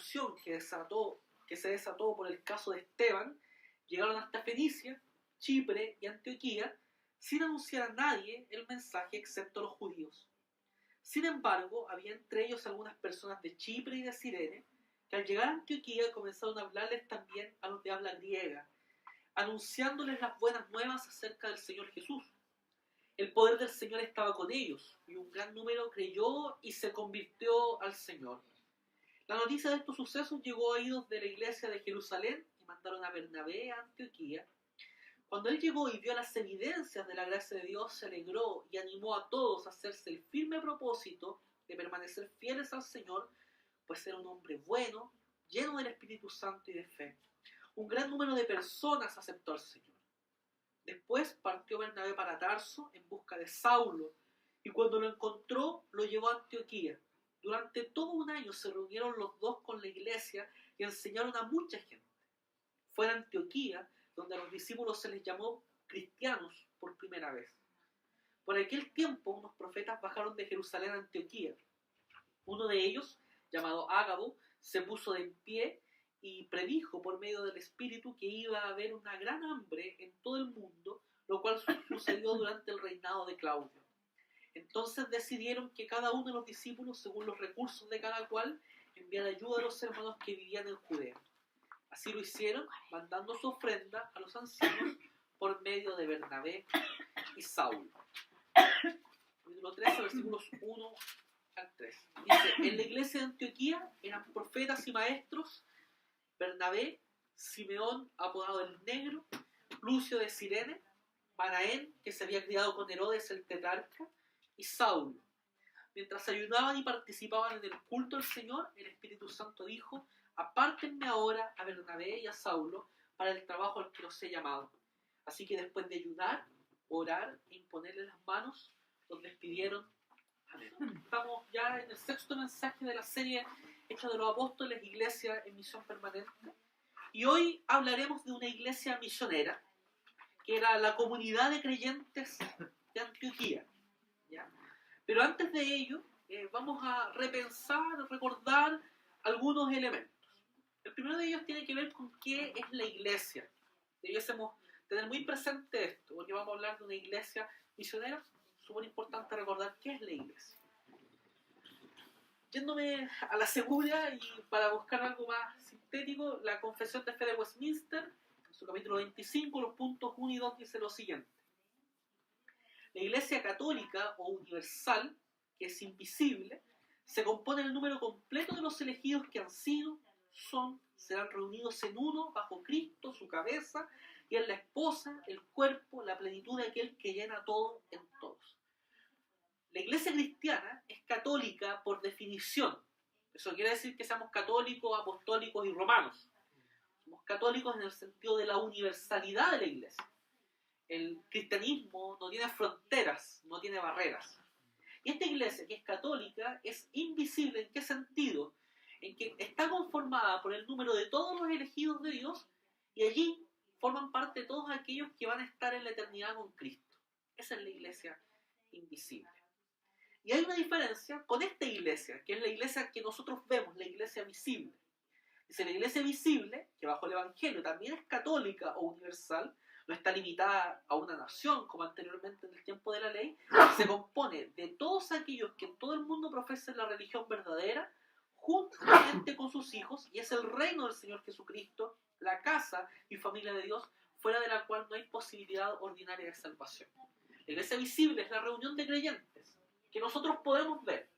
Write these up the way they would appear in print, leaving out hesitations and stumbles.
persecución que se desató por el caso de Esteban, llegaron hasta Fenicia, Chipre y Antioquía sin anunciar a nadie el mensaje excepto a los judíos. Sin embargo, había entre ellos algunas personas de Chipre y de Cirene que al llegar a Antioquía comenzaron a hablarles también a los de habla griega, anunciándoles las buenas nuevas acerca del Señor Jesús. El poder del Señor estaba con ellos y un gran número creyó y se convirtió al Señor. La noticia de estos sucesos llegó a oídos de la iglesia de Jerusalén y mandaron a Bernabé a Antioquía. Cuando él llegó y vio las evidencias de la gracia de Dios, se alegró y animó a todos a hacerse el firme propósito de permanecer fieles al Señor, pues era un hombre bueno, lleno del Espíritu Santo y de fe. Un gran número de personas aceptó al Señor. Después partió Bernabé para Tarso en busca de Saulo, y cuando lo encontró, lo llevó a Antioquía. Durante todo un año se reunieron los dos con la iglesia y enseñaron a mucha gente. Fue en Antioquía donde a los discípulos se les llamó cristianos por primera vez. Por aquel tiempo, unos profetas bajaron de Jerusalén a Antioquía. Uno de ellos, llamado Ágabo, se puso de pie y predijo por medio del Espíritu que iba a haber una gran hambre en todo el mundo, lo cual sucedió durante el reinado de Claudio. Entonces decidieron que cada uno de los discípulos, según los recursos de cada cual, enviara ayuda a los hermanos que vivían en Judea. Así lo hicieron, mandando su ofrenda a los ancianos por medio de Bernabé y Saulo. Capítulo 13, versículos 1 al 3. Dice, en la iglesia de Antioquía eran profetas y maestros Bernabé, Simeón, apodado el Negro, Lucio de Cirene, Manaén, que se había criado con Herodes el tetrarca, y Saulo. Mientras ayunaban y participaban en el culto del Señor, el Espíritu Santo dijo, apártenme ahora a Bernabé y a Saulo para el trabajo al que los he llamado. Así que después de ayunar, orar e imponerle las manos, los despidieron. Amén. Estamos ya en el sexto mensaje de la serie Hechos de los Apóstoles, Iglesia en Misión Permanente. Y hoy hablaremos de una iglesia misionera, que era la comunidad de creyentes de Antioquía. ¿Ya? Pero antes de ello, vamos a repensar, recordar algunos elementos. El primero de ellos tiene que ver con qué es la iglesia. Debiésemos tener muy presente esto, porque vamos a hablar de una iglesia misionera. Súper importante recordar qué es la iglesia. Yéndome a la segura y para buscar algo más sintético, la Confesión de Fe de Westminster, en su capítulo 25, los puntos 1 y 2, dice lo siguiente. La iglesia católica o universal, que es invisible, se compone del número completo de los elegidos que han sido, serán reunidos en uno bajo Cristo, su cabeza, y en la esposa, el cuerpo, la plenitud de aquel que llena todo en todos. La iglesia cristiana es católica por definición. Eso quiere decir que seamos católicos, apostólicos y romanos. Somos católicos en el sentido de la universalidad de la iglesia. El cristianismo no tiene fronteras, no tiene barreras. Y esta iglesia, que es católica, es invisible. ¿En qué sentido? En que está conformada por el número de todos los elegidos de Dios y allí forman parte de todos aquellos que van a estar en la eternidad con Cristo. Esa es la iglesia invisible. Y hay una diferencia con esta iglesia, que es la iglesia que nosotros vemos, la iglesia visible. Dice, la iglesia visible, que bajo el Evangelio también es católica o universal, no está limitada a una nación como anteriormente en el tiempo de la ley, se compone de todos aquellos que en todo el mundo profesan la religión verdadera, juntamente con sus hijos, y es el reino del Señor Jesucristo, la casa y familia de Dios, fuera de la cual no hay posibilidad ordinaria de salvación. La iglesia visible es la reunión de creyentes que nosotros podemos ver.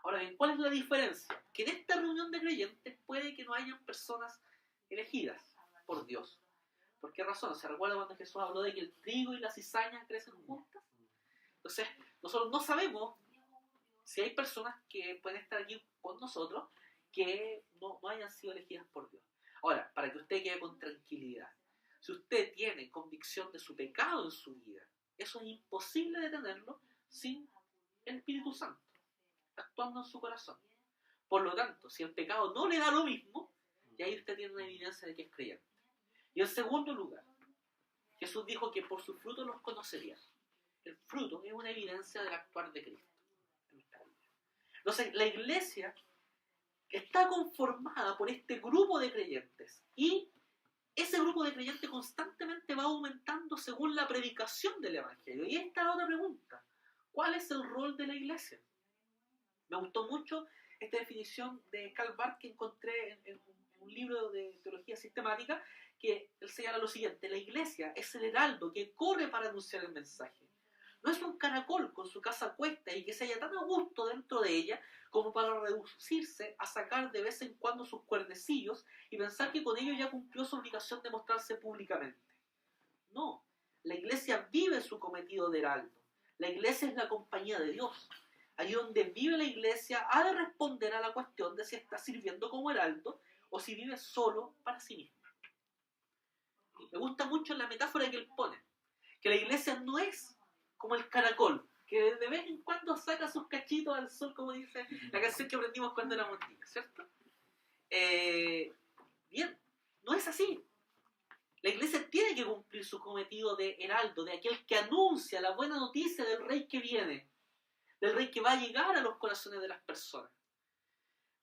Ahora bien, ¿cuál es la diferencia? Que en esta reunión de creyentes puede que no hayan personas elegidas por Dios. ¿Por qué razón? ¿Se recuerda cuando Jesús habló de que el trigo y la cizaña crecen juntas? Entonces, nosotros no sabemos si hay personas que pueden estar aquí con nosotros que no hayan sido elegidas por Dios. Ahora, para que usted quede con tranquilidad, si usted tiene convicción de su pecado en su vida, eso es imposible de tenerlo sin el Espíritu Santo actuando en su corazón. Por lo tanto, si el pecado no le da lo mismo, ya ahí usted tiene una evidencia de que es creyente. Y en segundo lugar, Jesús dijo que por sus frutos los conocerían. El fruto es una evidencia del actuar de Cristo en nuestra vida. Entonces, la iglesia está conformada por este grupo de creyentes, y ese grupo de creyentes constantemente va aumentando según la predicación del Evangelio. Y esta es la otra pregunta: ¿cuál es el rol de la iglesia? Me gustó mucho esta definición de Karl Barth que encontré en un libro de teología sistemática, que él señala lo siguiente: la iglesia es el heraldo que corre para anunciar el mensaje. No es un caracol con su casa a cuesta y que se halla tan a gusto dentro de ella como para reducirse a sacar de vez en cuando sus cuernecillos y pensar que con ello ya cumplió su obligación de mostrarse públicamente. No, la iglesia vive su cometido de heraldo. La iglesia es la compañía de Dios. Allí donde vive la iglesia ha de responder a la cuestión de si está sirviendo como heraldo o si vive solo para sí misma. Me gusta mucho la metáfora que él pone, que la iglesia no es como el caracol, que de vez en cuando saca sus cachitos al sol, como dice la canción que aprendimos cuando éramos niños, ¿cierto? Bien, no es así. La iglesia tiene que cumplir su cometido de heraldo, de aquel que anuncia la buena noticia del rey que viene, del rey que va a llegar a los corazones de las personas.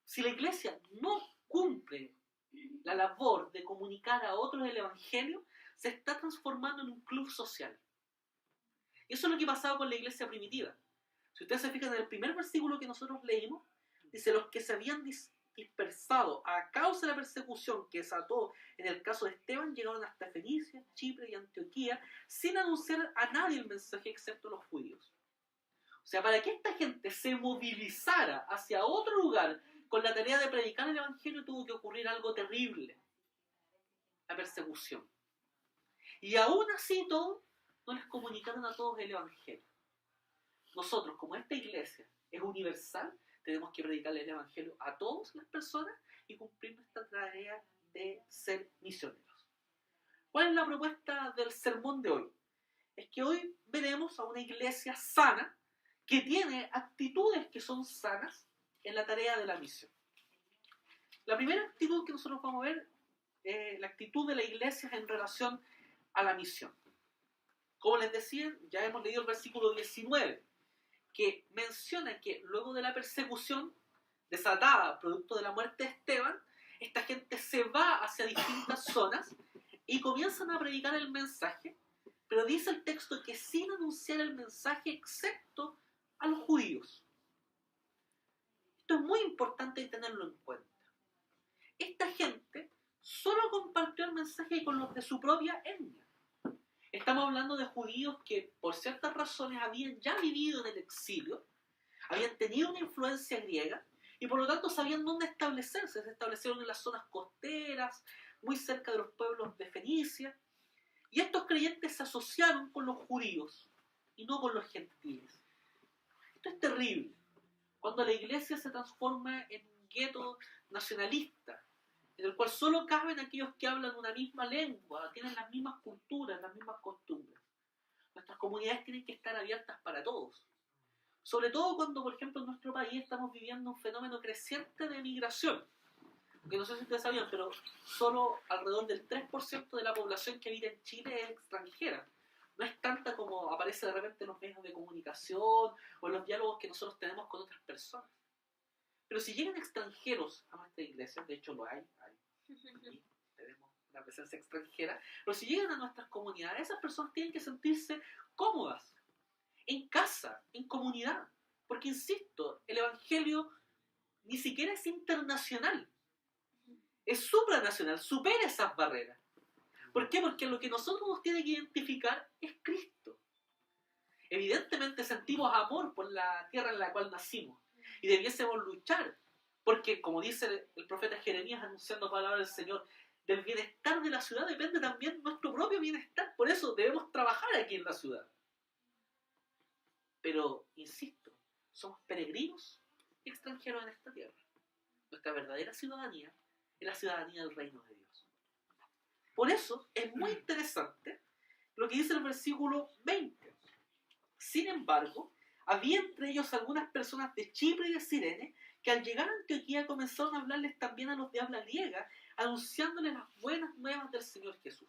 Si la iglesia no cumple la labor de comunicar a otros el evangelio, se está transformando en un club social. Y eso es lo que pasaba con la iglesia primitiva. Si ustedes se fijan en el primer versículo que nosotros leímos, dice: los que se habían dispersado a causa de la persecución que desató en el caso de Esteban llegaron hasta Fenicia, Chipre y Antioquía sin anunciar a nadie el mensaje excepto los judíos. O sea, para que esta gente se movilizara hacia otro lugar con la tarea de predicar el evangelio, tuvo que ocurrir algo terrible: la persecución. Y aún así todo, no les comunicaron a todos el evangelio. Nosotros, como esta iglesia es universal, tenemos que predicarle el evangelio a todas las personas y cumplir nuestra tarea de ser misioneros. ¿Cuál es la propuesta del sermón de hoy? Es que hoy veremos a una iglesia sana que tiene actitudes que son sanas en la tarea de la misión. La primera actitud que nosotros vamos a ver es la actitud de la iglesia en relación a la misión. Como les decía, ya hemos leído el versículo 19, que menciona que luego de la persecución desatada producto de la muerte de Esteban, esta gente se va hacia distintas zonas y comienzan a predicar el mensaje, pero dice el texto que sin anunciar el mensaje excepto a los judíos. Esto es muy importante tenerlo en cuenta. Esta gente solo compartió el mensaje con los de su propia etnia. Estamos hablando de judíos que por ciertas razones habían ya vivido en el exilio, habían tenido una influencia griega y por lo tanto sabían dónde establecerse. Se establecieron en las zonas costeras, muy cerca de los pueblos de Fenicia, y estos creyentes se asociaron con los judíos y no con los gentiles. Esto es terrible. Cuando la iglesia se transforma en un gueto nacionalista, en el cual solo caben aquellos que hablan una misma lengua, tienen las mismas culturas, las mismas costumbres. Nuestras comunidades tienen que estar abiertas para todos. Sobre todo cuando, por ejemplo, en nuestro país estamos viviendo un fenómeno creciente de migración. Que no sé si ustedes sabían, pero solo alrededor del 3% de la población que vive en Chile es extranjera. No es tanta como aparece de repente en los medios de comunicación o en los diálogos que nosotros tenemos con otras personas. Pero si llegan extranjeros a nuestra iglesia, de hecho lo hay, tenemos una presencia extranjera, pero si llegan a nuestras comunidades, esas personas tienen que sentirse cómodas, en casa, en comunidad, porque insisto, el evangelio ni siquiera es internacional, es supranacional, supera esas barreras. ¿Por qué? Porque lo que nosotros nos tiene que identificar es Cristo. Evidentemente sentimos amor por la tierra en la cual nacimos y debiésemos luchar, porque como dice el profeta Jeremías anunciando palabras del Señor, del bienestar de la ciudad depende también nuestro propio bienestar. Por eso debemos trabajar aquí en la ciudad. Pero, insisto, somos peregrinos y extranjeros en esta tierra. Nuestra verdadera ciudadanía es la ciudadanía del reino de Dios. Por eso es muy interesante lo que dice el versículo 20. Sin embargo, había entre ellos algunas personas de Chipre y de Cirene que al llegar a Antioquía comenzaron a hablarles también a los de habla griega, anunciándoles las buenas nuevas del Señor Jesús.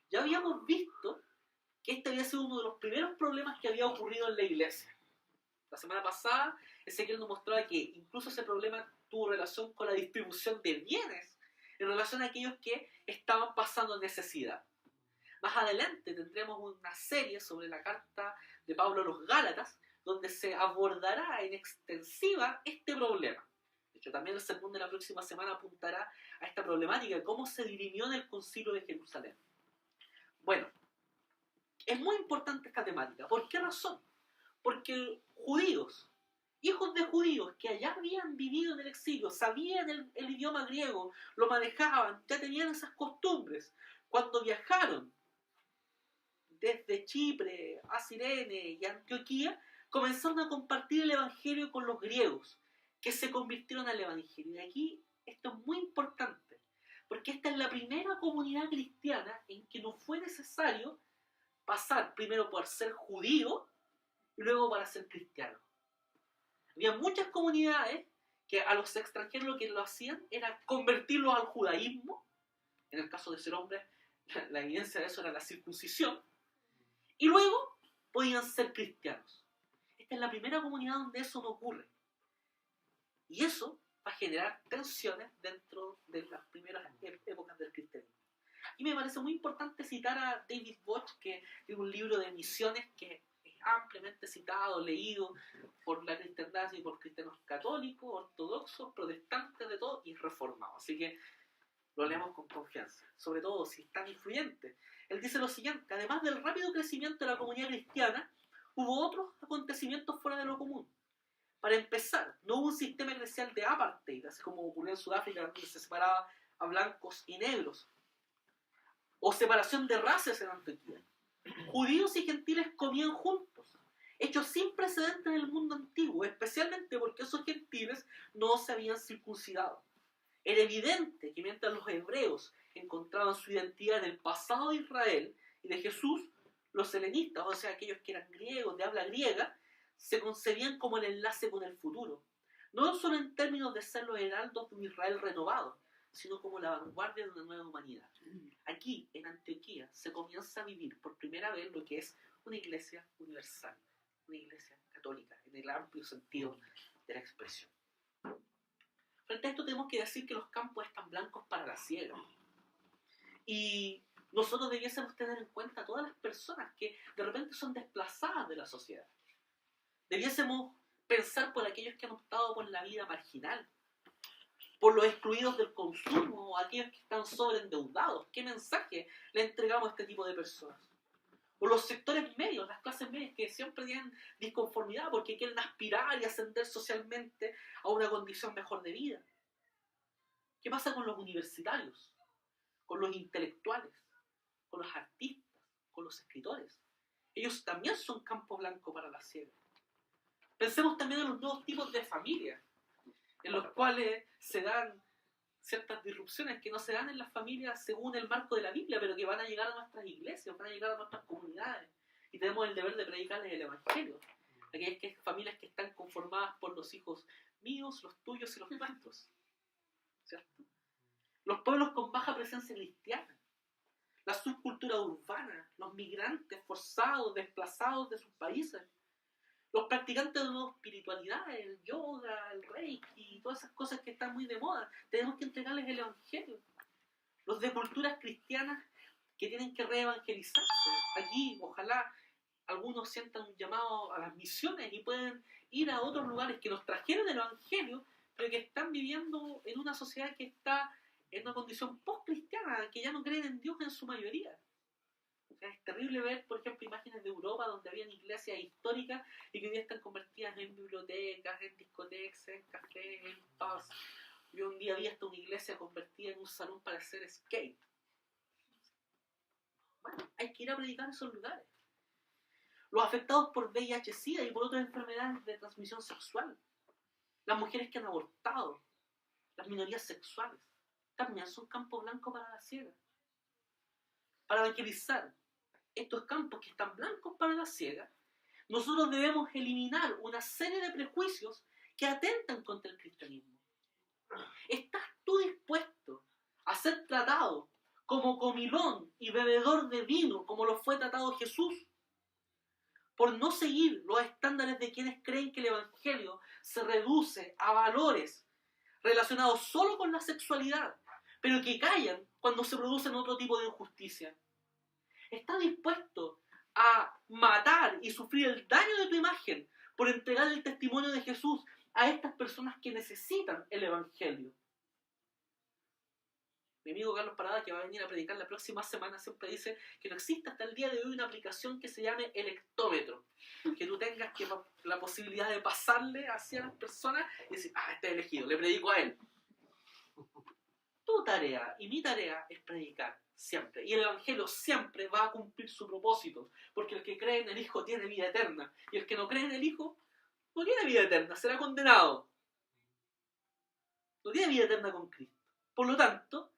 Ya habíamos visto que este había sido uno de los primeros problemas que había ocurrido en la iglesia. La semana pasada, Ezequiel nos mostraba que incluso ese problema tuvo relación con la distribución de bienes en relación a aquellos que estaban pasando necesidad. Más adelante tendremos una serie sobre la carta de Pablo a los Gálatas, donde se abordará en extensiva este problema. De hecho, también el sermón de la próxima semana apuntará a esta problemática de cómo se dirimió en el concilio de Jerusalén. Bueno, es muy importante esta temática. ¿Por qué razón? Porque judíos, hijos de judíos que allá habían vivido en el exilio, sabían el idioma griego, lo manejaban, ya tenían esas costumbres. Cuando viajaron desde Chipre a Cirene y Antioquía, comenzaron a compartir el evangelio con los griegos, que se convirtieron al evangelio. Y aquí esto es muy importante, porque esta es la primera comunidad cristiana en que no fue necesario pasar primero por ser judío y luego para ser cristiano. Había muchas comunidades que a los extranjeros lo que lo hacían era convertirlos al judaísmo. En el caso de ser hombre, la evidencia de eso era la circuncisión, y luego podían ser cristianos. Esta es la primera comunidad donde eso no ocurre. Y eso va a generar tensiones dentro de las primeras épocas del cristianismo. Y me parece muy importante citar a David Bosch, que tiene un libro de misiones que es ampliamente citado, leído por la cristiandad y por cristianos católicos, ortodoxos, protestantes, de todo, y reformados. Así que lo leemos con confianza, sobre todo si es tan influyente. Él dice lo siguiente: además del rápido crecimiento de la comunidad cristiana, hubo otros acontecimientos fuera de lo común. Para empezar, no hubo un sistema eclesial de apartheid, así como ocurrió en Sudáfrica, donde se separaba a blancos y negros, o separación de razas en Antioquía. Judíos y gentiles comían juntos, hecho sin precedentes en el mundo antiguo, especialmente porque esos gentiles no se habían circuncidado. Era evidente que mientras los hebreos encontraban su identidad en el pasado de Israel y de Jesús, los helenistas, o sea, aquellos que eran griegos, de habla griega, se concebían como el enlace con el futuro, no solo en términos de ser los heraldos de un Israel renovado, sino como la vanguardia de una nueva humanidad. Aquí, en Antioquía, se comienza a vivir por primera vez lo que es una iglesia universal, una iglesia católica, en el amplio sentido de la expresión. Frente a esto tenemos que decir que los campos están blancos para la siega. Y nosotros debiésemos tener en cuenta a todas las personas que de repente son desplazadas de la sociedad. Debiésemos pensar por aquellos que han optado por la vida marginal, por los excluidos del consumo, o aquellos que están sobreendeudados. ¿Qué mensaje le entregamos a este tipo de personas? O los sectores medios, las clases medias que siempre tienen disconformidad porque quieren aspirar y ascender socialmente a una condición mejor de vida. ¿Qué pasa con los universitarios? Con los intelectuales, con los artistas, con los escritores. Ellos también son campo blanco para la siega. Pensemos también en los nuevos tipos de familias, en los cuales se dan ciertas disrupciones que no se dan en las familias según el marco de la Biblia, pero que van a llegar a nuestras iglesias, van a llegar a nuestras comunidades, y tenemos el deber de predicarles el evangelio. Aquellas familias que están conformadas por los hijos míos, los tuyos y los nuestros, ¿cierto? Los pueblos con baja presencia cristiana, la subcultura urbana, los migrantes forzados, desplazados de sus países, los practicantes de nuevas espiritualidades, el yoga, el reiki, todas esas cosas que están muy de moda. Tenemos que entregarles el evangelio. Los de culturas cristianas que tienen que reevangelizarse. Aquí, ojalá, algunos sientan un llamado a las misiones y pueden ir a otros lugares que nos trajeron el evangelio, pero que están viviendo en una sociedad que está en una condición post-cristiana, que ya no creen en Dios en su mayoría. Es terrible ver, por ejemplo, imágenes de Europa donde habían iglesias históricas y que hoy día están convertidas en bibliotecas, en discotecas, en cafés, en pubs. Yo un día vi hasta una iglesia convertida en un salón para hacer skate. Bueno, hay que ir a predicar en esos lugares. Los afectados por VIH-Sida y por otras enfermedades de transmisión sexual. Las mujeres que han abortado. Las minorías sexuales. También son campos blancos para la siega. Para evangelizar estos campos que están blancos para la siega, nosotros debemos eliminar una serie de prejuicios que atentan contra el cristianismo. ¿Estás tú dispuesto a ser tratado como comilón y bebedor de vino como lo fue tratado Jesús? Por no seguir los estándares de quienes creen que el evangelio se reduce a valores relacionados solo con la sexualidad, pero que callan cuando se producen otro tipo de injusticia. ¿Estás dispuesto a matar y sufrir el daño de tu imagen por entregar el testimonio de Jesús a estas personas que necesitan el Evangelio? Mi amigo Carlos Parada, que va a venir a predicar la próxima semana, siempre dice que no existe hasta el día de hoy una aplicación que se llame electómetro, que tú tengas la posibilidad de pasarle hacia las personas y decir, este es elegido, le predico a él. Tu tarea y mi tarea es predicar siempre, y el Evangelio siempre va a cumplir su propósito, porque el que cree en el Hijo tiene vida eterna, y el que no cree en el Hijo no tiene vida eterna, será condenado. No tiene vida eterna con Cristo. Por lo tanto,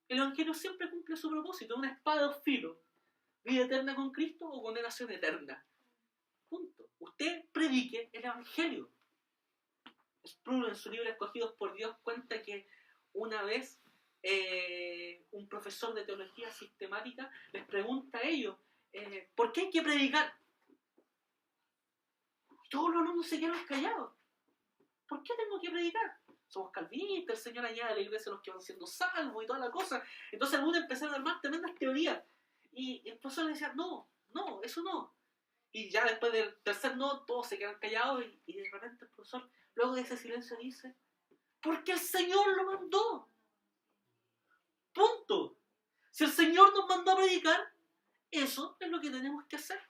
el Evangelio siempre cumple su propósito, una espada de dos filos. Vida eterna con Cristo o condenación eterna. Punto. Usted predique el Evangelio. Sproul, en su libro Escogidos por Dios, cuenta que una vez un profesor de teología sistemática les pregunta a ellos, ¿por qué hay que predicar? Y todos los alumnos se quedan callados. ¿Por qué tengo que predicar? Somos calvinistas, el Señor añade a la iglesia los que van siendo salvos y toda la cosa. Entonces algunos empezaron a armar tremendas teorías. Y el profesor le decía, no, eso no. Y ya después del tercer no, todos se quedan callados y de repente el profesor, luego de ese silencio, dice, porque el Señor lo mandó. Punto. Si el Señor nos mandó a predicar, eso es lo que tenemos que hacer.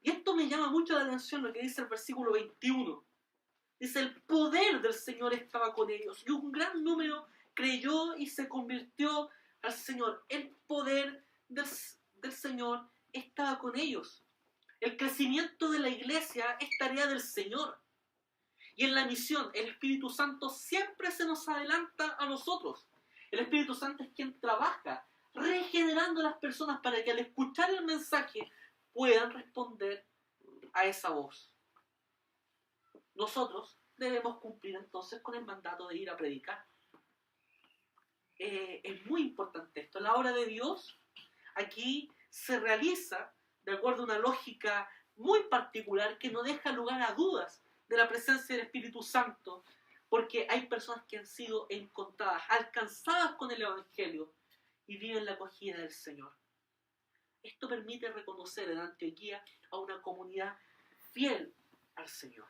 Y esto me llama mucho la atención lo que dice el versículo 21. Dice, el poder del Señor estaba con ellos. Y un gran número creyó y se convirtió al Señor. El poder del Señor estaba con ellos. El crecimiento de la iglesia es tarea del Señor. Y en la misión, el Espíritu Santo siempre se nos adelanta a nosotros. El Espíritu Santo es quien trabaja, regenerando a las personas para que al escuchar el mensaje puedan responder a esa voz. Nosotros debemos cumplir entonces con el mandato de ir a predicar. Es muy importante esto. La obra de Dios aquí se realiza de acuerdo a una lógica muy particular que no deja lugar a dudas de la presencia del Espíritu Santo, porque hay personas que han sido encontradas, alcanzadas con el Evangelio y viven la acogida del Señor. Esto permite reconocer en Antioquía a una comunidad fiel al Señor.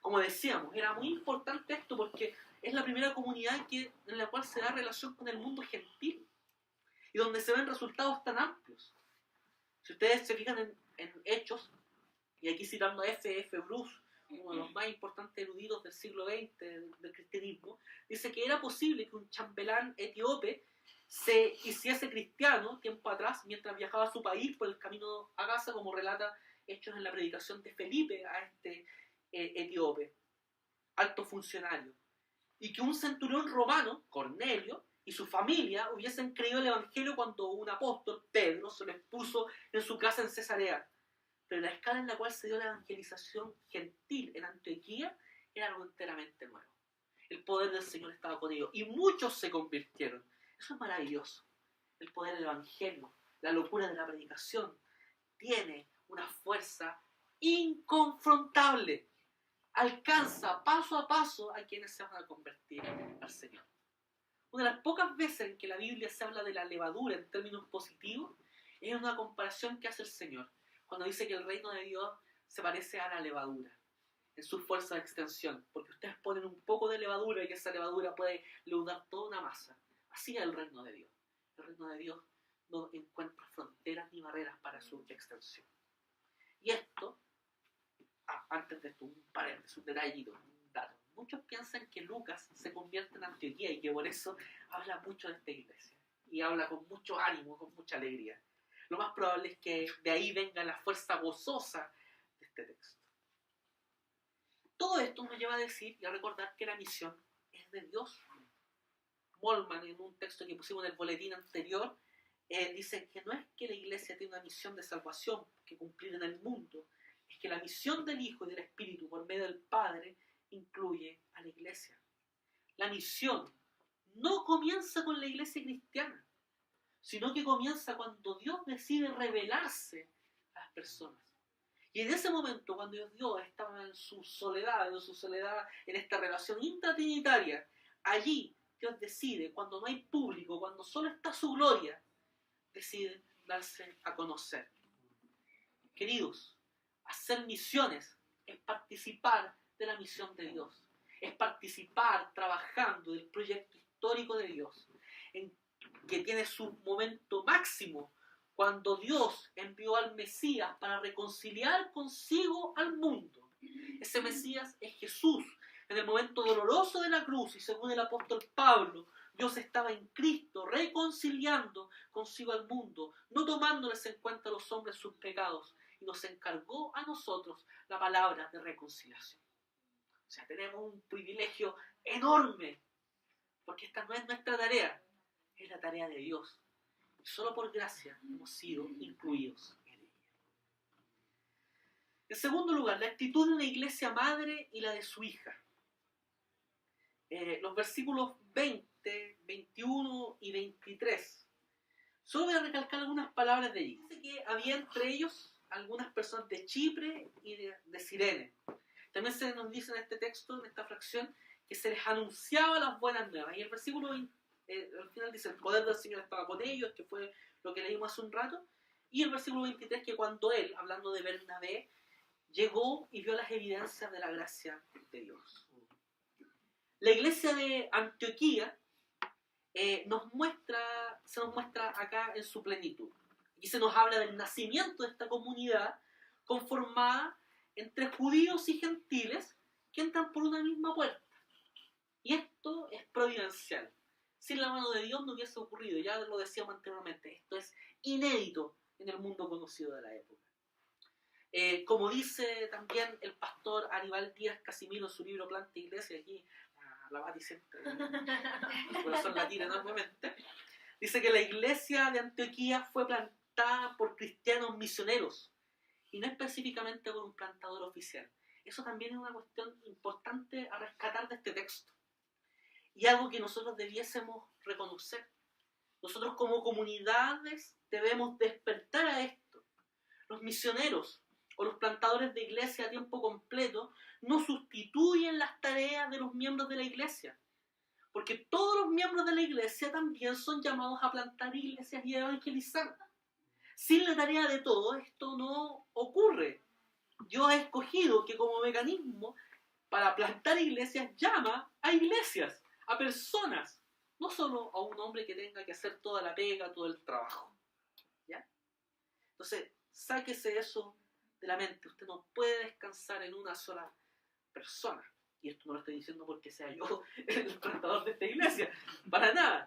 Como decíamos, era muy importante esto porque es la primera comunidad en la cual se da relación con el mundo gentil y donde se ven resultados tan amplios. Si ustedes se fijan en Hechos, y aquí citando a F.F. Bruce, uno de los más importantes eruditos del siglo XX del cristianismo, dice que era posible que un chambelán etíope se hiciese cristiano tiempo atrás mientras viajaba a su país por el camino a Gaza, como relata Hechos en la predicación de Felipe a este etíope, alto funcionario, y que un centurión romano, Cornelio, y su familia hubiesen creído el Evangelio cuando un apóstol, Pedro, se lo expuso en su casa en Cesarea. Pero la escala en la cual se dio la evangelización gentil en Antioquía era algo enteramente nuevo. El poder del Señor estaba con ellos y muchos se convirtieron. Eso es maravilloso. El poder del Evangelio, la locura de la predicación, tiene una fuerza inconfrontable. Alcanza paso a paso a quienes se van a convertir al Señor. Una de las pocas veces en que la Biblia se habla de la levadura en términos positivos es una comparación que hace el Señor cuando dice que el reino de Dios se parece a la levadura en su fuerza de extensión, porque ustedes ponen un poco de levadura y esa levadura puede leudar toda una masa. Así es el reino de Dios. El reino de Dios no encuentra fronteras ni barreras para su extensión. Y esto, antes de esto, un paréntesis, un detallito, un dato. Muchos piensan que Lucas se convierte en Antioquía y que por eso habla mucho de esta iglesia. Y habla con mucho ánimo, con mucha alegría. Lo más probable es que de ahí venga la fuerza gozosa de este texto. Todo esto nos lleva a decir y a recordar que la misión es de Dios. Molman, en un texto que pusimos en el boletín anterior, dice que no es que la iglesia tiene una misión de salvación que cumplir en el mundo, es que la misión del Hijo y del Espíritu por medio del Padre incluye a la iglesia. La misión no comienza con la iglesia cristiana, sino que comienza cuando Dios decide revelarse a las personas. Y en ese momento, cuando Dios estaba en su soledad, en esta relación intratrinitaria, allí Dios decide, cuando no hay público, cuando solo está su gloria, decide darse a conocer. Queridos, hacer misiones es participar de la misión de Dios, es participar trabajando del proyecto histórico de Dios, en que tiene su momento máximo cuando Dios envió al Mesías para reconciliar consigo al mundo. Ese Mesías es Jesús. En el momento doloroso de la cruz, y según el apóstol Pablo, Dios estaba en Cristo reconciliando consigo al mundo, no tomándoles en cuenta a los hombres sus pecados, y nos encargó a nosotros la palabra de reconciliación. O sea, tenemos un privilegio enorme, porque esta no es nuestra tarea, es la tarea de Dios. Y solo por gracia hemos sido incluidos en ella. En segundo lugar, la actitud de una iglesia madre y la de su hija. Los versículos 20, 21 y 23. Solo voy a recalcar algunas palabras de allí. Dice que había entre ellos algunas personas de Chipre y de Cirene. También se nos dice en este texto, en esta fracción, que se les anunciaba las buenas nuevas. Y el versículo 20, al final dice, el poder del Señor estaba con ellos, que fue lo que leímos hace un rato. Y el versículo 23, que cuando él, hablando de Bernabé, llegó y vio las evidencias de la gracia de Dios. La iglesia de Antioquía se nos muestra acá en su plenitud. Y se nos habla del nacimiento de esta comunidad conformada entre judíos y gentiles que entran por una misma puerta. Y esto es providencial. Sin la mano de Dios no hubiese ocurrido, ya lo decíamos anteriormente. Esto es inédito en el mundo conocido de la época. Como dice también el pastor Aníbal Díaz Casimiro en su libro Planta Iglesia, aquí la Bati siempre, su corazón la tira enormemente, dice que la iglesia de Antioquía fue plantada por cristianos misioneros y no específicamente por un plantador oficial. Eso también es una cuestión importante a rescatar de este texto y algo que nosotros debiésemos reconocer. Nosotros como comunidades debemos despertar a esto. Los misioneros o los plantadores de iglesia a tiempo completo no sustituyen las tareas de los miembros de la iglesia, porque todos los miembros de la iglesia también son llamados a plantar iglesias y a evangelizar. Sin la tarea de todos esto no ocurre. Dios ha escogido que como mecanismo para plantar iglesias llama a iglesias, a personas, no solo a un hombre que tenga que hacer toda la pega, todo el trabajo. ¿Ya? Entonces, sáquese eso de la mente. Usted no puede descansar en una sola persona. Y esto no lo estoy diciendo porque sea yo el plantador de esta iglesia. Para nada.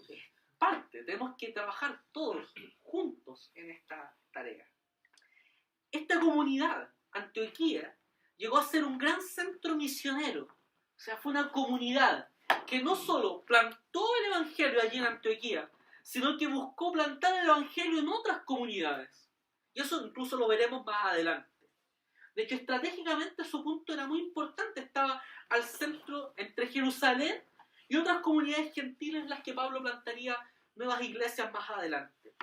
Es parte. Tenemos que trabajar todos juntos en esta tarea. Esta comunidad, Antioquía, llegó a ser un gran centro misionero. O sea, fue una comunidad que no solo plantó el evangelio allí en Antioquía, sino que buscó plantar el evangelio en otras comunidades. Y eso incluso lo veremos más adelante. De hecho, estratégicamente su punto era muy importante. Estaba al centro entre Jerusalén y otras comunidades gentiles en las que Pablo plantaría nuevas iglesias más adelante.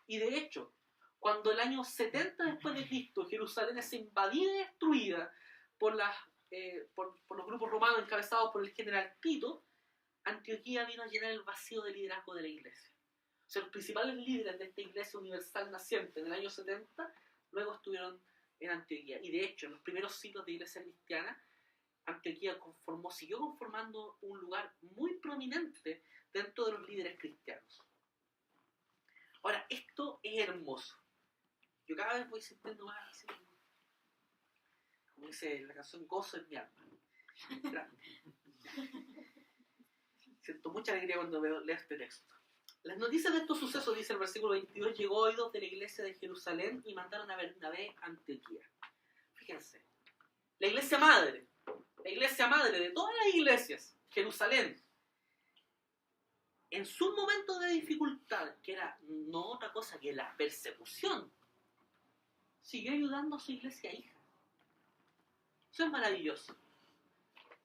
Y de hecho, cuando el año 70 después de Cristo, Jerusalén es invadida y destruida por los grupos romanos encabezados por el general Tito, Antioquía vino a llenar el vacío de liderazgo de la iglesia. O sea, los principales líderes de esta iglesia universal naciente en el año 70 luego estuvieron en Antioquía. Y de hecho, en los primeros siglos de iglesia cristiana, Antioquía siguió conformando un lugar muy prominente dentro de los líderes cristianos. Ahora, esto es hermoso. Yo cada vez voy sintiendo más así, como dice la canción, gozo en mi alma. Siento mucha alegría cuando leo este texto. Las noticias de estos sucesos, dice el versículo 22, llegó a oídos de la iglesia de Jerusalén y mandaron a Bernabé a Antioquía. Fíjense, la iglesia madre de todas las iglesias, Jerusalén, en su momento de dificultad, que era no otra cosa que la persecución, siguió ayudando a su iglesia hija. Eso es maravilloso.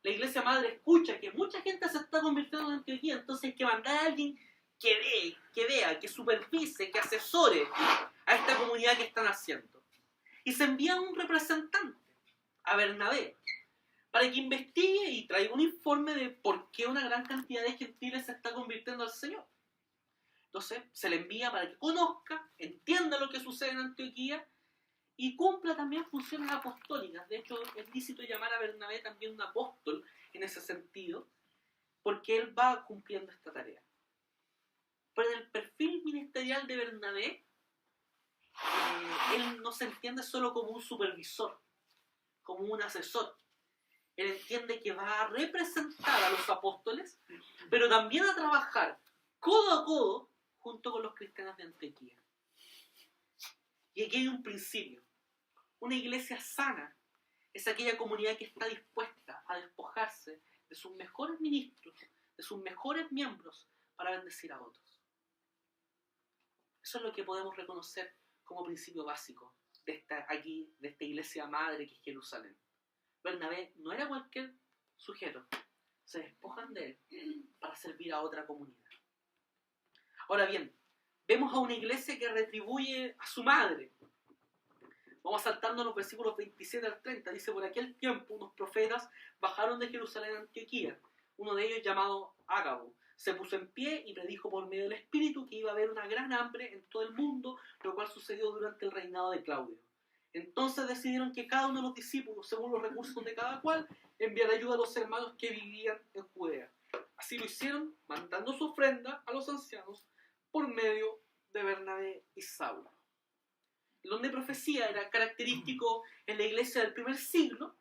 La iglesia madre escucha que mucha gente se está convirtiendo en Antioquía, entonces hay que mandar a alguien que vea, que supervise, que asesore a esta comunidad que están haciendo. y se envía un representante a Bernabé para que investigue y traiga un informe de por qué una gran cantidad de gentiles se está convirtiendo al Señor. Entonces se le envía para que conozca, entienda lo que sucede en Antioquía y cumpla también funciones apostólicas. De hecho, es lícito llamar a Bernabé también un apóstol en ese sentido, porque él va cumpliendo esta tarea. Pero en el perfil ministerial de Bernabé, él no se entiende solo como un supervisor, como un asesor. Él entiende que va a representar a los apóstoles, pero también a trabajar codo a codo junto con los cristianos de Antioquía. Y aquí hay un principio. Una iglesia sana es aquella comunidad que está dispuesta a despojarse de sus mejores ministros, de sus mejores miembros, para bendecir a otros. Eso es lo que podemos reconocer como principio básico de esta iglesia madre que es Jerusalén. Bernabé no era cualquier sujeto. Se despojan de él para servir a otra comunidad. Ahora bien, vemos a una iglesia que retribuye a su madre. Vamos saltando los versículos 27 al 30. Dice, por aquel tiempo unos profetas bajaron de Jerusalén a Antioquía. Uno de ellos, llamado Ágabo, se puso en pie y predijo por medio del Espíritu que iba a haber una gran hambre en todo el mundo, lo cual sucedió durante el reinado de Claudio. Entonces decidieron que cada uno de los discípulos, según los recursos de cada cual, enviara ayuda a los hermanos que vivían en Judea. Así lo hicieron, mandando su ofrenda a los ancianos por medio de Bernabé y Saulo. El don de profecía era característico en la iglesia del primer siglo,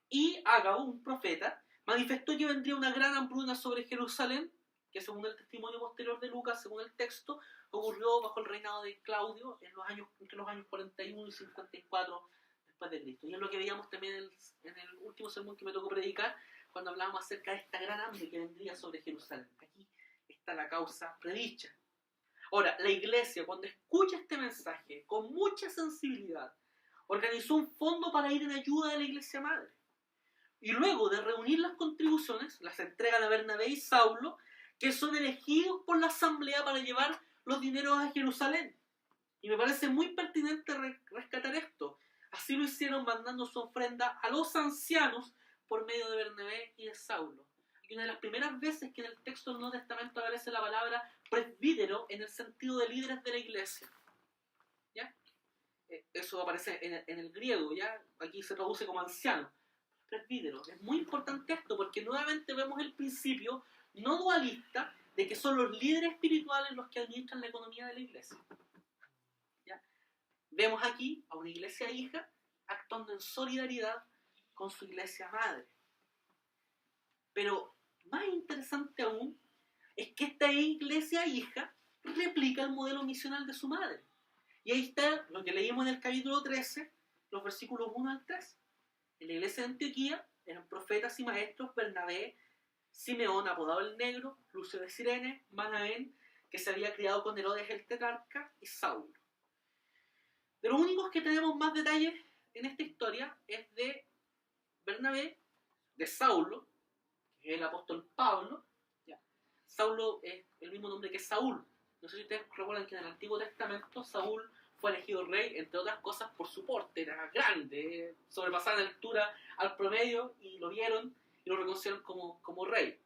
y Ágabo, un profeta, manifestó que vendría una gran hambruna sobre Jerusalén, que según el testimonio posterior de Lucas, según el texto, ocurrió bajo el reinado de Claudio entre los años 41 y 54 después de Cristo. Y es lo que veíamos también en el último sermón que me tocó predicar, cuando hablábamos acerca de esta gran hambre que vendría sobre Jerusalén. Aquí está la causa predicha. Ahora, la iglesia, cuando escucha este mensaje con mucha sensibilidad, organizó un fondo para ir en ayuda de la iglesia madre. Y luego de reunir las contribuciones, las entregan a Bernabé y Saulo, que son elegidos por la asamblea para llevar los dineros a Jerusalén. Y me parece muy pertinente rescatar esto. Así lo hicieron mandando su ofrenda a los ancianos por medio de Bernabé y de Saulo. Y una de las primeras veces que en el texto del Nuevo Testamento aparece la palabra presbítero en el sentido de líderes de la iglesia. ¿Ya? Eso aparece en el griego, ¿ya? Aquí se traduce como anciano. Presbítero. Es muy importante esto porque nuevamente vemos el principio no dualista de que son los líderes espirituales los que administran la economía de la iglesia. ¿Ya? Vemos aquí a una iglesia hija actuando en solidaridad con su iglesia madre. Pero más interesante aún es que esta iglesia hija replica el modelo misional de su madre. Y ahí está lo que leímos en el capítulo 13, los versículos 1 al 3. En la iglesia de Antioquía eran profetas y maestros Bernabé, Simeón, apodado el Negro, Lucio de Cirene, Manaén, que se había criado con Herodes el tetrarca, y Saulo. De los únicos que tenemos más detalles en esta historia es de Bernabé, de Saulo, que es el apóstol Pablo. ¿Ya? Saulo es el mismo nombre que Saúl. No sé si ustedes recuerdan que en el Antiguo Testamento Saúl fue elegido rey, entre otras cosas, por su porte. Era grande, sobrepasaba en altura al promedio, y lo vieron y lo reconocieron como rey.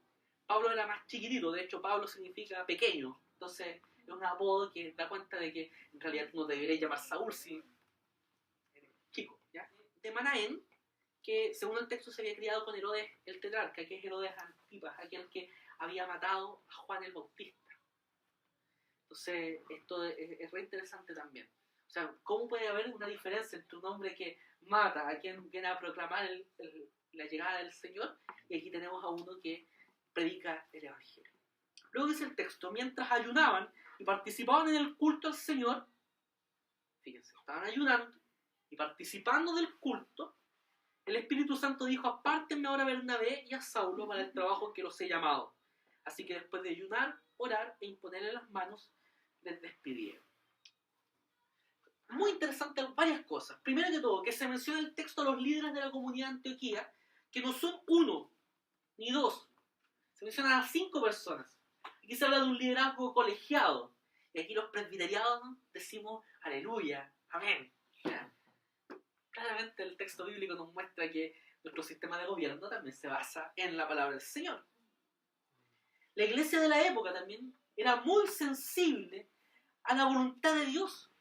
Pablo era más chiquitito, de hecho Pablo significa pequeño. Entonces es un apodo que da cuenta de que en realidad no debería llamar Saúl si eres chico. ¿Ya? De Manaén, que según el texto se había criado con Herodes el tetrarca, que es Herodes Antipas, aquel que había matado a Juan el Bautista. Entonces esto es re interesante también. O sea, ¿cómo puede haber una diferencia entre un hombre que mata a quien viene a proclamar la llegada del Señor, y aquí tenemos a uno que predica el Evangelio? Luego dice el texto, mientras ayunaban y participaban en el culto al Señor, fíjense, estaban ayunando y participando del culto, el Espíritu Santo dijo, apártenme ahora a Bernabé y a Saulo para el trabajo que los he llamado. Así que después de ayunar, orar e imponerle las manos, les despidieron. Muy interesante varias cosas. Primero que todo, que se menciona en el texto a los líderes de la comunidad de Antioquía, que no son uno, ni dos. Se mencionan a 5 personas. Aquí se habla de un liderazgo colegiado. Y aquí los presbiterianos decimos, aleluya, amén. claramente el texto bíblico nos muestra que nuestro sistema de gobierno también se basa en la palabra del Señor. La iglesia de la época también era muy sensible a la voluntad de Dios,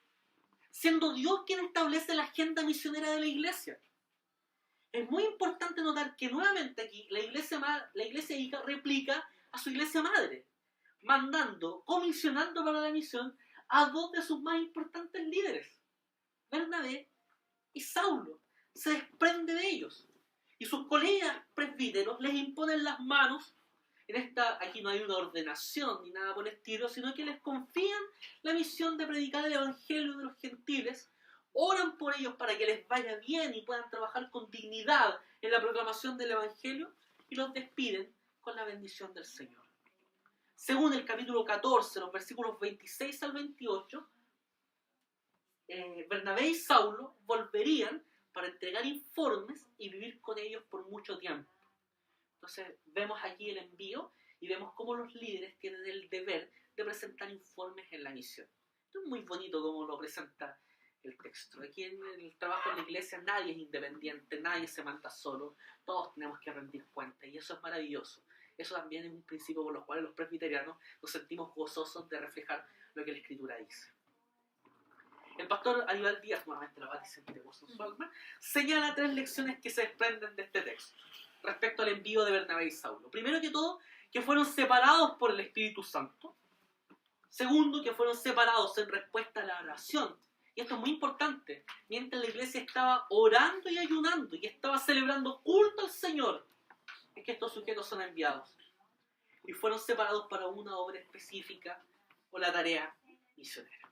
siendo Dios quien establece la agenda misionera de la iglesia. Es muy importante notar que nuevamente aquí la iglesia hija replica a su iglesia madre, mandando, comisionando para la misión a dos de sus más importantes líderes, Bernabé y Saulo. Se desprende de ellos y sus colegas presbíteros les imponen las manos. Aquí no hay una ordenación ni nada por el estilo, sino que les confían la misión de predicar el evangelio de los gentiles, oran por ellos para que les vaya bien y puedan trabajar con dignidad en la proclamación del evangelio y los despiden con la bendición del Señor. Según el capítulo 14, los versículos 26 al 28, Bernabé y Saulo volverían para entregar informes y vivir con ellos por mucho tiempo. Entonces vemos aquí el envío y vemos cómo los líderes tienen el deber de presentar informes en la misión. Esto es muy bonito cómo lo presenta el texto. Aquí en el trabajo en la iglesia nadie es independiente, nadie se manda solo, todos tenemos que rendir cuentas y eso es maravilloso. Eso también es un principio por los cuales los presbiterianos nos sentimos gozosos de reflejar lo que la Escritura dice. El pastor Aníbal Díaz, nuevamente la paz siempre gozo en su alma, señala 3 lecciones que se desprenden de este texto respecto al envío de Bernabé y Saulo. Primero que todo, que fueron separados por el Espíritu Santo. Segundo, que fueron separados en respuesta a la oración. Y esto es muy importante. Mientras la iglesia estaba orando y ayunando y estaba celebrando culto al Señor, es que estos sujetos son enviados. Y fueron separados para una obra específica o la tarea misionera.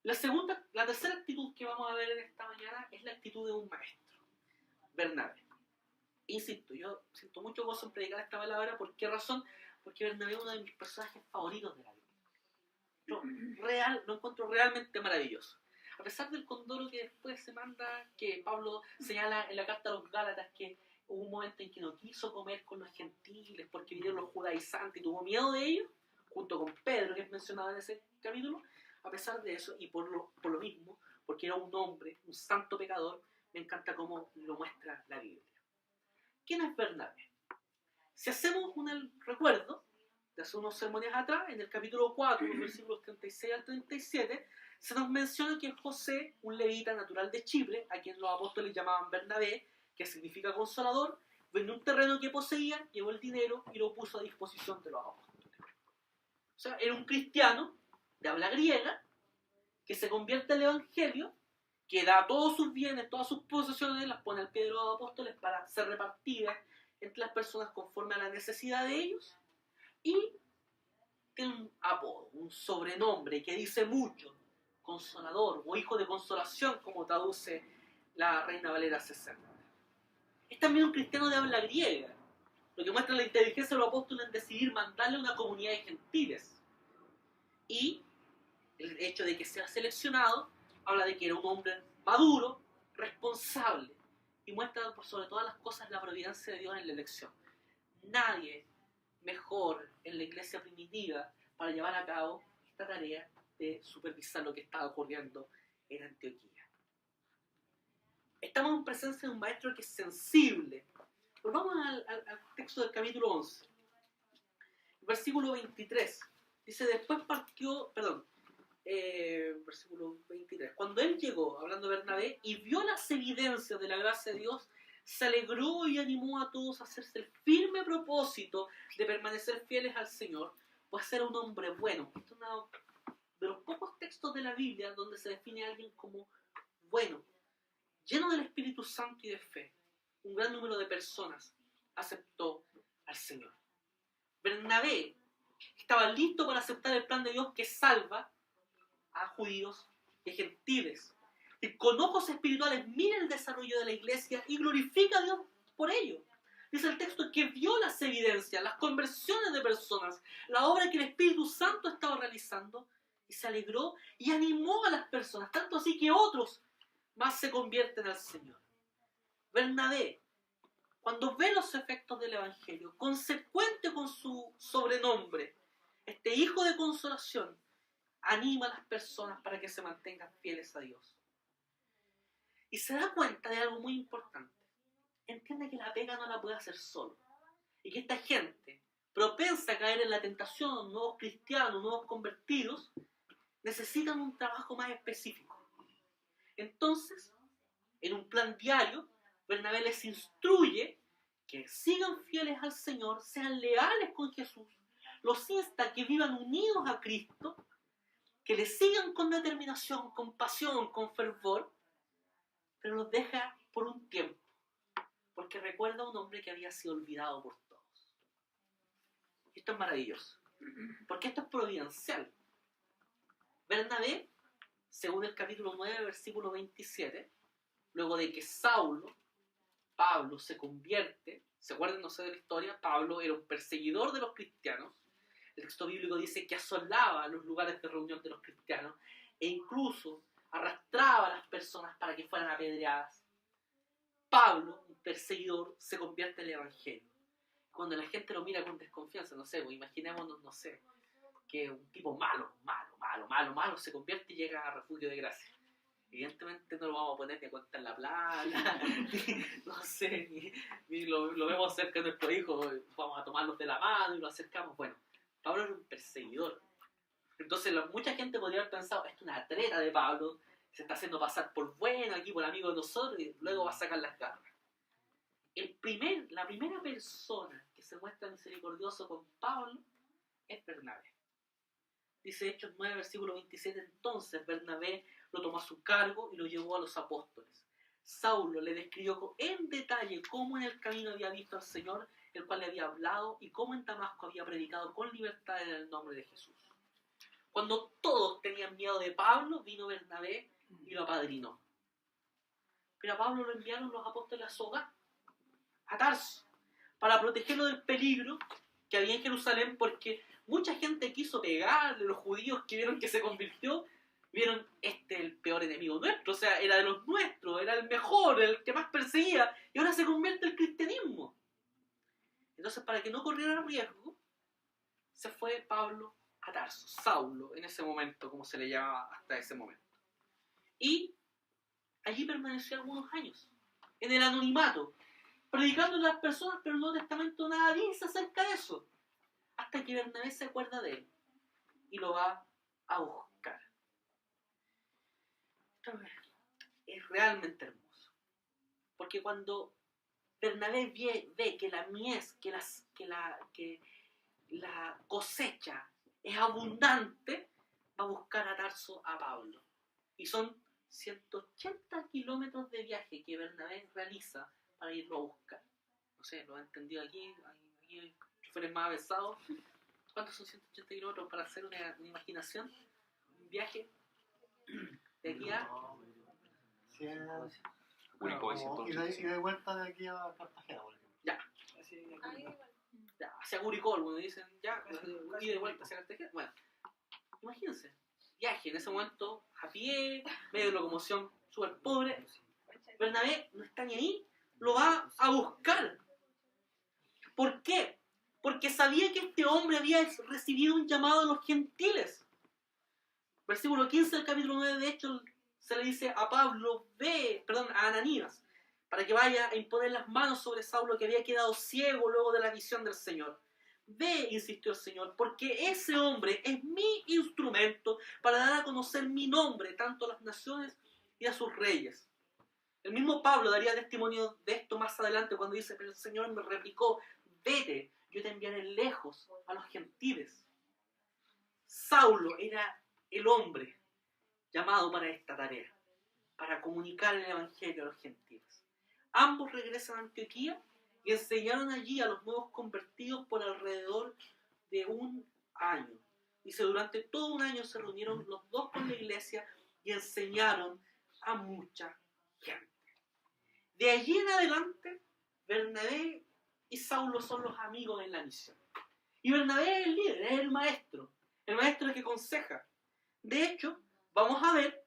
La tercera actitud que vamos a ver en esta mañana es la actitud de un maestro, Bernabé. Insisto, yo siento mucho gozo en predicar esta palabra. ¿Por qué razón? Porque Bernabé es uno de mis personajes favoritos de la Biblia. Lo encuentro realmente maravilloso. A pesar del condoro que después se manda, que Pablo señala en la carta a los Gálatas que hubo un momento en que no quiso comer con los gentiles porque vinieron los judaizantes y tuvo miedo de ellos, junto con Pedro, que es mencionado en ese capítulo. A pesar de eso, y por lo mismo, porque era un hombre, un santo pecador, me encanta cómo lo muestra la Biblia. ¿Quién es Bernabé? Si hacemos un recuerdo de hace unos sermones atrás, en el capítulo 4, los versículos 36 al 37, se nos menciona que José, un levita natural de Chipre, a quien los apóstoles llamaban Bernabé, que significa consolador, vendió un terreno que poseía, llevó el dinero y lo puso a disposición de los apóstoles. O sea, era un cristiano de habla griega, que se convierte al evangelio, que da todos sus bienes, todas sus posesiones, las pone al pie de los apóstoles para ser repartidas entre las personas conforme a la necesidad de ellos, y tiene un apodo, un sobrenombre que dice mucho, consolador o hijo de consolación, como traduce la Reina Valera 60. Es también un cristiano de habla griega, lo que muestra la inteligencia de los apóstoles en decidir mandarle a una comunidad de gentiles. Y el hecho de que sea seleccionado habla de que era un hombre maduro, responsable, y muestra por sobre todas las cosas la providencia de Dios en la elección. Nadie mejor en la iglesia primitiva para llevar a cabo esta tarea de supervisar lo que estaba ocurriendo en Antioquía. Estamos en presencia de un maestro que es sensible. Volvamos al texto del capítulo 11. El versículo 23. Dice, versículo 23. Cuando él llegó, hablando de Bernabé, y vio las evidencias de la gracia de Dios, se alegró y animó a todos a hacerse el firme propósito de permanecer fieles al Señor, pues era un hombre bueno. Este es uno de los pocos textos de la Biblia donde se define a alguien como bueno, lleno del Espíritu Santo y de fe. Un gran número de personas aceptó al Señor. Bernabé estaba listo para aceptar el plan de Dios que salva a judíos y gentiles. Y con ojos espirituales mira el desarrollo de la iglesia y glorifica a Dios por ello. Dice el texto que vio las evidencias, las conversiones de personas, la obra que el Espíritu Santo estaba realizando, y se alegró y animó a las personas, tanto así que otros más se convierten al Señor. Bernabé, cuando ve los efectos del Evangelio, consecuente con su sobrenombre, este hijo de consolación, anima a las personas para que se mantengan fieles a Dios. Y se da cuenta de algo muy importante. Entiende que la pega no la puede hacer solo. Y que esta gente, propensa a caer en la tentación, nuevos cristianos, nuevos convertidos, necesitan un trabajo más específico. Entonces, en un plan diario, Bernabé les instruye que sigan fieles al Señor, sean leales con Jesús, los insta a que vivan unidos a Cristo, que le sigan con determinación, con pasión, con fervor, pero los deja por un tiempo, porque recuerda a un hombre que había sido olvidado por todos. Esto es maravilloso, porque esto es providencial. Bernabé, según el capítulo 9, versículo 27, luego de que Pablo se convierte, ¿se acuerdan, no sé, de la historia? Pablo era un perseguidor de los cristianos. El texto bíblico dice que asolaba los lugares de reunión de los cristianos e incluso arrastraba a las personas para que fueran apedreadas. Pablo, un perseguidor, se convierte en el evangelio. Cuando la gente lo mira con desconfianza, no sé, pues imaginémonos, no sé, que un tipo malo se convierte y llega a refugio de gracia. Evidentemente no lo vamos a poner ni a cuenta en la plata, no sé, ni lo vemos cerca de nuestro hijo, vamos a tomarlos de la mano y lo acercamos. Bueno, Pablo era un perseguidor. Entonces mucha gente podría haber pensado, esto es una treta de Pablo, se está haciendo pasar por bueno aquí, por amigo de nosotros, y luego va a sacar las garras. La primera persona que se muestra misericordioso con Pablo es Bernabé. Dice Hechos 9, versículo 27, entonces Bernabé lo tomó a su cargo y lo llevó a los apóstoles. Saulo le describió en detalle cómo en el camino había visto al Señor, el cual le había hablado, y cómo en Damasco había predicado con libertad en el nombre de Jesús. Cuando todos tenían miedo de Pablo, vino Bernabé y lo apadrinó. Pero a Pablo lo enviaron los apóstoles a su hogar, a Tarso, para protegerlo del peligro que había en Jerusalén, porque mucha gente quiso pegarle, los judíos que vieron que se convirtió, vieron, el peor enemigo nuestro, o sea, era de los nuestros, era el mejor, el que más perseguía, y ahora se convierte el cristianismo. Entonces, para que no corriera riesgo, se fue Pablo a Tarso, Saulo, en ese momento, como se le llamaba hasta ese momento. Y allí permaneció algunos años, en el anonimato, predicando a las personas, pero el Nuevo Testamento nada dice acerca de eso, hasta que Bernabé se acuerda de él y lo va a buscar. Es realmente hermoso, porque cuando Bernabé ve que la mies, que la cosecha es abundante, va a buscar a Tarso a Pablo. Y son 180 kilómetros de viaje que Bernabé realiza para irlo a buscar. No sé, ¿lo han entendido aquí? Aquí choferes más avanzados. ¿Cuántos son 180 kilómetros para hacer una imaginación? Un viaje de aquí a... Curicó y de vuelta de aquí a Cartagena, por ejemplo. Ya. Ya, hacia Curicó, algunos dicen, ya, y de vuelta hacia Cartagena. Bueno, imagínense, viaje en ese momento a pie, medio de locomoción súper pobre. Bernabé no está ni ahí, lo va a buscar. ¿Por qué? Porque sabía que este hombre había recibido un llamado de los gentiles. Versículo 15 del capítulo 9, de hecho, se le dice a a Ananías, para que vaya a imponer las manos sobre Saulo, que había quedado ciego luego de la visión del Señor. Ve, insistió el Señor, porque ese hombre es mi instrumento para dar a conocer mi nombre, tanto a las naciones y a sus reyes. El mismo Pablo daría testimonio de esto más adelante cuando dice, pero el Señor me replicó, vete, yo te enviaré lejos a los gentiles. Saulo era el hombre llamado para esta tarea, para comunicar el evangelio a los gentiles. Ambos regresan a Antioquía y enseñaron allí a los nuevos convertidos por alrededor de un año. Dice, durante todo un año se reunieron los dos con la iglesia y enseñaron a mucha gente. De allí en adelante, Bernabé y Saulo son los amigos en la misión. Y Bernabé es el líder, es el maestro que aconseja. De hecho, vamos a ver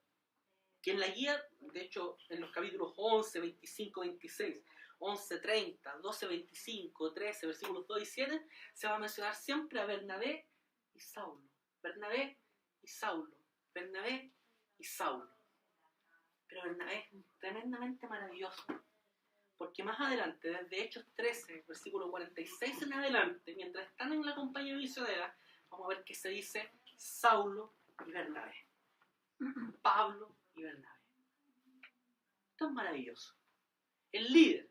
que en la guía, de hecho, en los capítulos 11, 25, 26, 11, 30, 12, 25, 13, versículos 2 y 7, se va a mencionar siempre a Bernabé y Saulo. Bernabé y Saulo. Bernabé y Saulo. Pero Bernabé es tremendamente maravilloso. Porque más adelante, desde Hechos 13, versículo 46 en adelante, mientras están en la compañía misionera, vamos a ver que se dice Saulo y Bernabé. Pablo y Bernabé. Esto es maravilloso. El líder,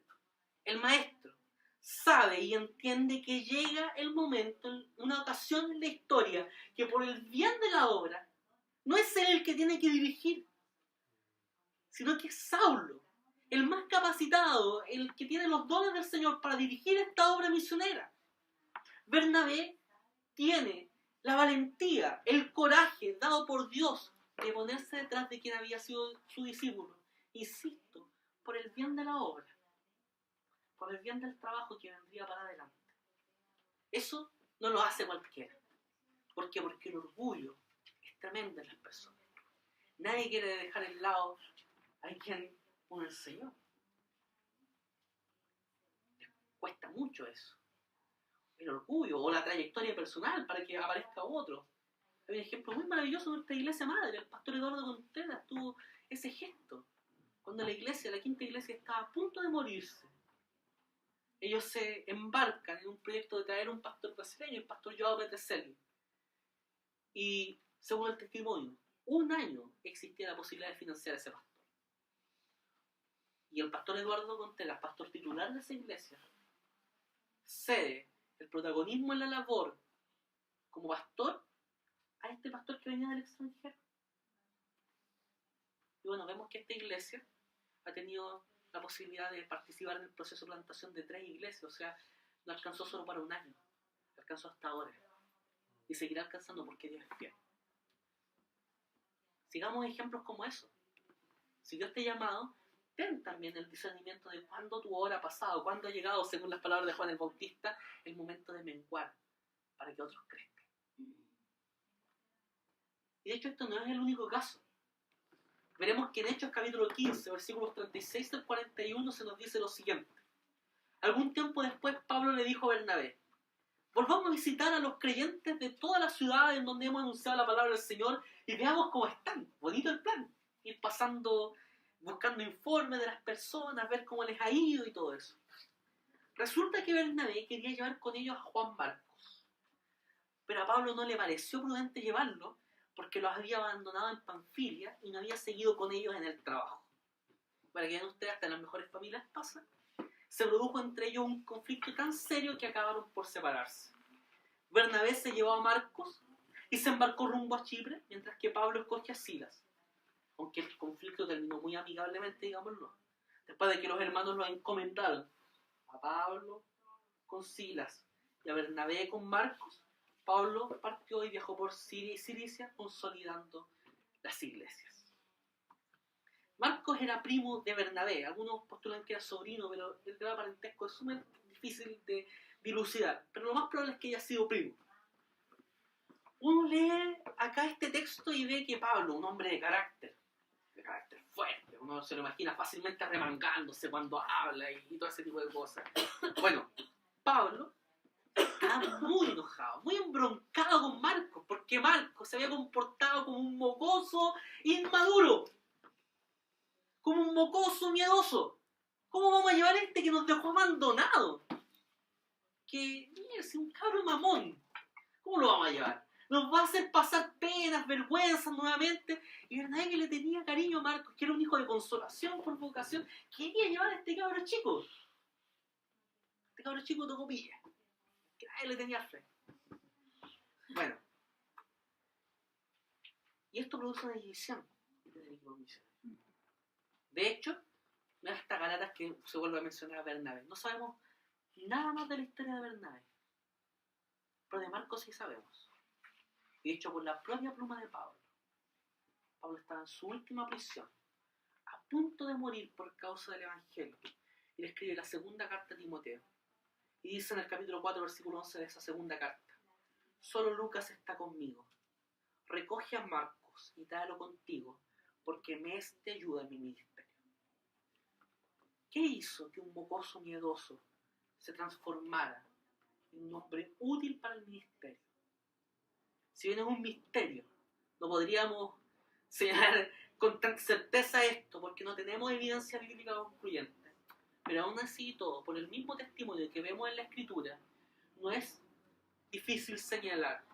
el maestro, sabe y entiende que llega el momento, una ocasión en la historia, que por el bien de la obra, no es él el que tiene que dirigir, sino que es Saulo, el más capacitado, el que tiene los dones del Señor para dirigir esta obra misionera. Bernabé tiene la valentía, el coraje dado por Dios de ponerse detrás de quien había sido su discípulo. Insisto, por el bien de la obra, por el bien del trabajo que vendría para adelante. Eso no lo hace cualquiera. ¿Por qué? Porque el orgullo es tremendo en las personas. Nadie quiere dejar en lado a quien uno enseñó. Les cuesta mucho eso. El orgullo o la trayectoria personal para que aparezca otro. Hay un ejemplo muy maravilloso de nuestra iglesia madre. El pastor Eduardo Contreras tuvo ese gesto. Cuando la iglesia, la quinta iglesia, estaba a punto de morirse, ellos se embarcan en un proyecto de traer un pastor brasileño, el pastor Joao Petrocelli. Y según el testimonio, 1 año existía la posibilidad de financiar a ese pastor. Y el pastor Eduardo Contreras, pastor titular de esa iglesia, cede el protagonismo en la labor como pastor a este pastor que venía del extranjero. Y bueno, vemos que esta iglesia ha tenido la posibilidad de participar en el proceso de plantación de 3 iglesias, o sea, no alcanzó solo para 1 año, alcanzó hasta ahora. Y seguirá alcanzando porque Dios es fiel. Sigamos ejemplos como eso. Si Dios te ha llamado, ten también el discernimiento de cuándo tu hora ha pasado, cuándo ha llegado, según las palabras de Juan el Bautista, el momento de menguar, para que otros crezcan. Y de hecho esto no es el único caso. Veremos que en Hechos capítulo 15, versículos 36 al 41 se nos dice lo siguiente. Algún tiempo después Pablo le dijo a Bernabé: volvamos a visitar a los creyentes de todas las ciudades en donde hemos anunciado la palabra del Señor y veamos cómo están. Bonito el plan. Ir pasando, buscando informes de las personas, ver cómo les ha ido y todo eso. Resulta que Bernabé quería llevar con ellos a Juan Marcos. Pero a Pablo no le pareció prudente llevarlo porque los había abandonado en Panfilia y no había seguido con ellos en el trabajo. Para que vean ustedes, hasta en las mejores familias pasa. Se produjo entre ellos un conflicto tan serio que acabaron por separarse. Bernabé se llevó a Marcos y se embarcó rumbo a Chipre, mientras que Pablo escogió a Silas. Aunque el conflicto terminó muy amigablemente, digámoslo. Después de que los hermanos lo encomendaron a Pablo con Silas y a Bernabé con Marcos, Pablo partió y viajó por Siria y Cilicia, consolidando las iglesias. Marcos era primo de Bernabé. Algunos postulan que era sobrino, pero el grado parentesco es súper difícil de dilucidar. Pero lo más probable es que haya sido primo. Uno lee acá este texto y ve que Pablo, un hombre de carácter fuerte, uno se lo imagina fácilmente arremangándose cuando habla y todo ese tipo de cosas. Bueno, Pablo estaba muy enojado, muy embroncado con Marcos, porque Marcos se había comportado como un mocoso inmaduro, como un mocoso miedoso. ¿Cómo vamos a llevar a este que nos dejó abandonado? Que es un cabro mamón. ¿Cómo lo vamos a llevar? Nos va a hacer pasar penas, vergüenzas nuevamente. Y Bernabé, que le tenía cariño a Marcos, que era un hijo de consolación por vocación, quería llevar a este cabro chico. Este cabro chico tocó pilla, que nadie le tenía fe. Bueno, y esto produce una división del equipo misionero. De hecho, no es hasta Galatas que se vuelve a mencionar a Bernabé. No sabemos nada más de la historia de Bernabé, pero de Marcos sí sabemos. Y hecho por la propia pluma de Pablo. Pablo estaba en su última prisión, a punto de morir por causa del Evangelio. Y le escribe la segunda carta a Timoteo. Y dice en el capítulo 4, versículo 11 de esa segunda carta: solo Lucas está conmigo. Recoge a Marcos y tráelo contigo, porque me es de ayuda en mi ministerio. ¿Qué hizo que un mocoso miedoso se transformara en un hombre útil para el ministerio? Si bien es un misterio, no podríamos señalar con tanta certeza esto, porque no tenemos evidencia bíblica concluyente. Pero aún así todo, por el mismo testimonio que vemos en la Escritura, no es difícil señalar,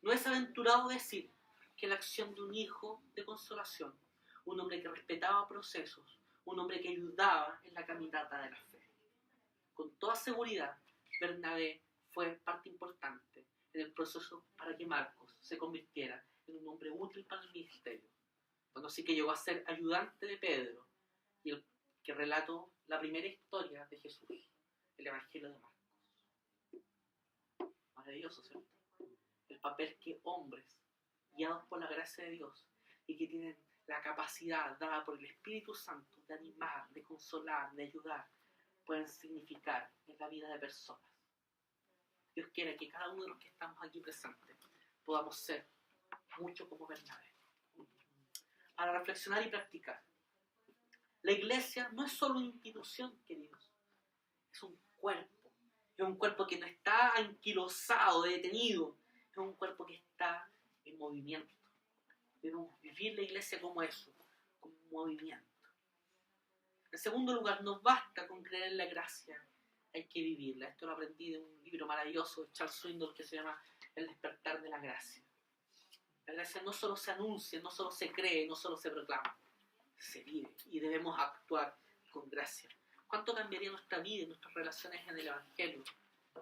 no es aventurado decir que la acción de un hijo de consolación, un hombre que respetaba procesos, un hombre que ayudaba en la caminata de la fe. Con toda seguridad, Bernabé fue parte importante en el proceso para que Marcos se convirtiera en un hombre útil para el ministerio. Cuando sí que llegó a ser ayudante de Pedro y el que relató la primera historia de Jesús, el Evangelio de Marcos. Maravilloso, ¿cierto? El papel que hombres, guiados por la gracia de Dios y que tienen la capacidad dada por el Espíritu Santo de animar, de consolar, de ayudar, pueden significar en la vida de personas. Dios quiere que cada uno de los que estamos aquí presentes podamos ser mucho como Bernabé. Para reflexionar y practicar. La iglesia no es solo una institución, queridos. Es un cuerpo. Es un cuerpo que no está anquilosado, detenido. Es un cuerpo que está en movimiento. Debemos vivir la iglesia como eso, como un movimiento. En segundo lugar, no basta con creer en la gracia, hay que vivirla. Esto lo aprendí de un libro maravilloso de Charles Swindoll que se llama El despertar de la gracia. La gracia no solo se anuncia, no solo se cree, no solo se proclama, se vive y debemos actuar con gracia. ¿Cuánto cambiaría nuestra vida y nuestras relaciones en el Evangelio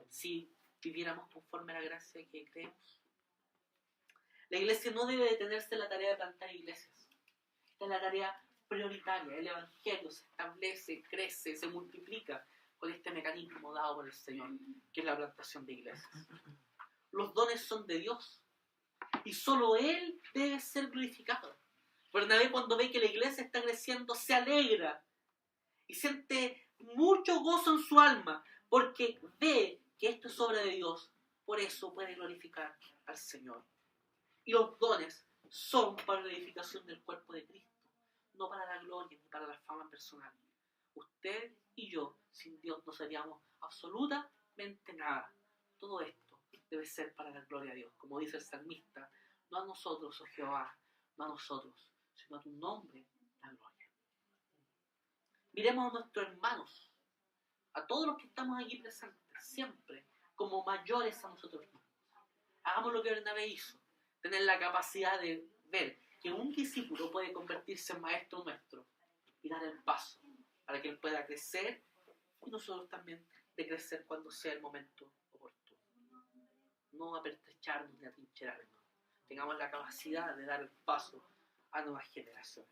si viviéramos conforme a la gracia que creemos? La iglesia no debe detenerse en la tarea de plantar iglesias. Esta es la tarea prioritaria. El Evangelio se establece, crece, se multiplica con este mecanismo dado por el Señor, que es la plantación de iglesias. Los dones son de Dios y solo Él debe ser glorificado. Bernabé, cuando ve que la iglesia está creciendo, se alegra y siente mucho gozo en su alma porque ve que esto es obra de Dios. Por eso puede glorificar al Señor. Y los dones son para la edificación del cuerpo de Cristo, no para la gloria ni para la fama personal. Usted y yo, sin Dios, no seríamos absolutamente nada. Todo esto debe ser para la gloria de Dios. Como dice el salmista, no a nosotros, oh Jehová, no a nosotros, sino a tu nombre, la gloria. Miremos a nuestros hermanos, a todos los que estamos aquí presentes, siempre como mayores a nosotros mismos. Hagamos lo que Bernabé hizo, tener la capacidad de ver que un discípulo puede convertirse en maestro nuestro y dar el paso para que él pueda crecer y nosotros también de crecer cuando sea el momento oportuno. No apertrecharnos ni atrincherarnos. Tengamos la capacidad de dar el paso a nuevas generaciones.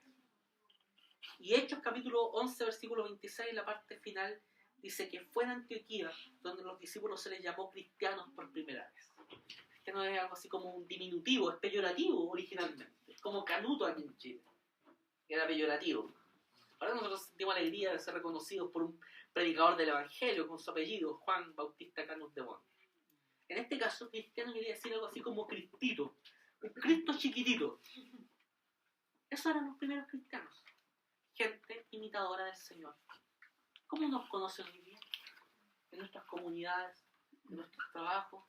Y Hechos capítulo 11, versículo 26, la parte final, dice que fue en Antioquía donde los discípulos se les llamó cristianos por primera vez. Cristiano es algo así como un diminutivo, es peyorativo originalmente. Es como Canuto aquí en Chile. Era peyorativo. Ahora nosotros sentimos alegría de ser reconocidos por un predicador del Evangelio con su apellido, Juan Bautista Canut de Bon. En este caso, cristiano quería decir algo así como Cristito, un Cristo chiquitito. Esos eran los primeros cristianos. Gente imitadora del Señor. ¿Cómo nos conocen hoy día? En nuestras comunidades, en nuestros trabajos,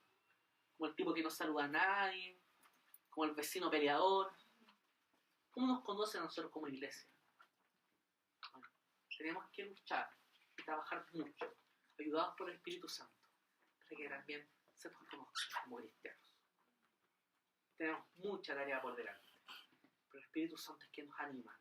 como el tipo que no saluda a nadie, como el vecino peleador. ¿Cómo nos conocen a nosotros como iglesia? Bueno, tenemos que luchar y trabajar mucho, ayudados por el Espíritu Santo, para que también se nos conozca como cristianos. Tenemos mucha tarea por delante, pero el Espíritu Santo es quien nos anima